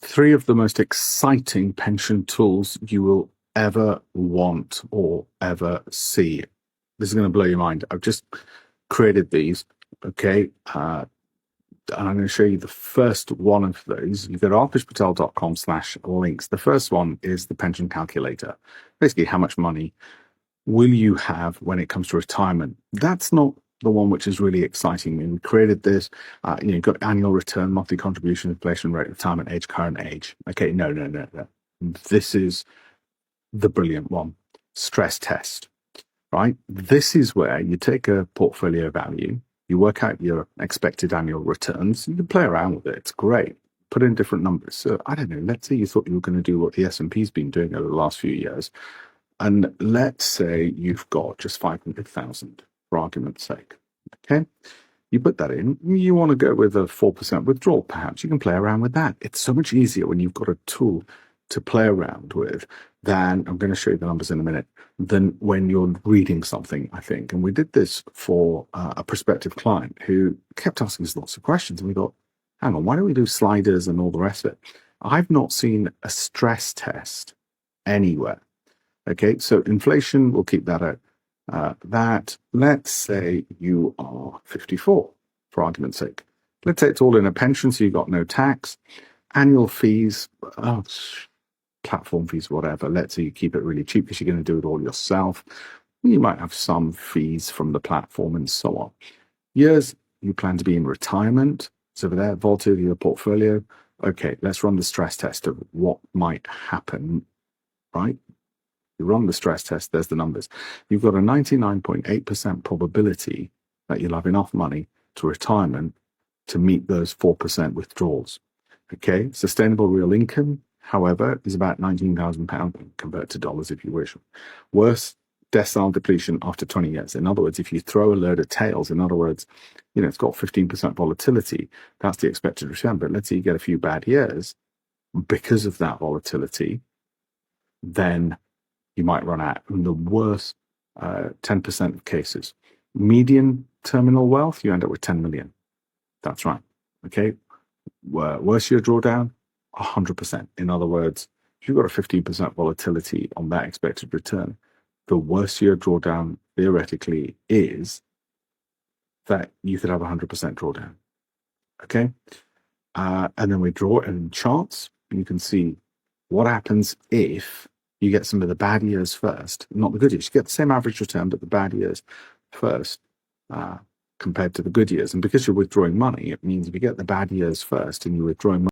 Three of the most exciting pension tools you will ever want or ever see. This is going to blow your mind. I've just created these, okay? And I'm going to show you the first one of those. You go to alpishpatel.com/links. The first one is the pension calculator. Basically, how much money will you have when it comes to retirement? That's not the one which is really exciting me. We created this, you've got annual return, monthly contribution, inflation rate, retirement age, current age. Okay, no. This is the brilliant one. Stress test, right? This is where you take a portfolio value, you work out your expected annual returns, you can play around with it. It's great. Put in different numbers. So I don't know, let's say you thought you were going to do what the S&P's been doing over the last few years. And let's say you've got just 500,000 for argument's sake. Okay. You put that in, you want to go with a 4% withdrawal, perhaps. You can play around with that. It's so much easier when you've got a tool to play around with than, I'm going to show you the numbers in a minute, than when you're reading something, I think. And we did this for a prospective client who kept asking us lots of questions. And we thought, hang on, why don't we do sliders and all the rest of it? I've not seen a stress test anywhere. Okay, so inflation, we'll keep that out. Let's say you are 54, for argument's sake. Let's say it's all in a pension, so you've got no tax. Annual fees, platform fees, whatever. Let's say you keep it really cheap because you're going to do it all yourself. You might have some fees from the platform and so on. Years you plan to be in retirement. So over there, volatility of your portfolio. Okay, let's run the stress test of what might happen, right? You run the stress test, there's the numbers. You've got a 99.8% probability that you'll have enough money to retirement to meet those 4% withdrawals. Okay, sustainable real income, however, is about £19,000, convert to dollars if you wish. Worst decile depletion after 20 years. In other words, if you throw a load of tails, in other words, it's got 15% volatility, that's the expected return. But let's say you get a few bad years because of that volatility, then you might run out in the worst 10% of cases. Median terminal wealth, you end up with 10 million. That's right. Okay. Worst year drawdown, 100%. In other words, if you've got a 15% volatility on that expected return, the worst year drawdown theoretically is that you could have 100% drawdown. Okay. And then we draw it in charts. You can see what happens if you get some of the bad years first, not the good years. You get the same average return, but the bad years first compared to the good years. And because you're withdrawing money, it means if you get the bad years first and you're withdrawing money,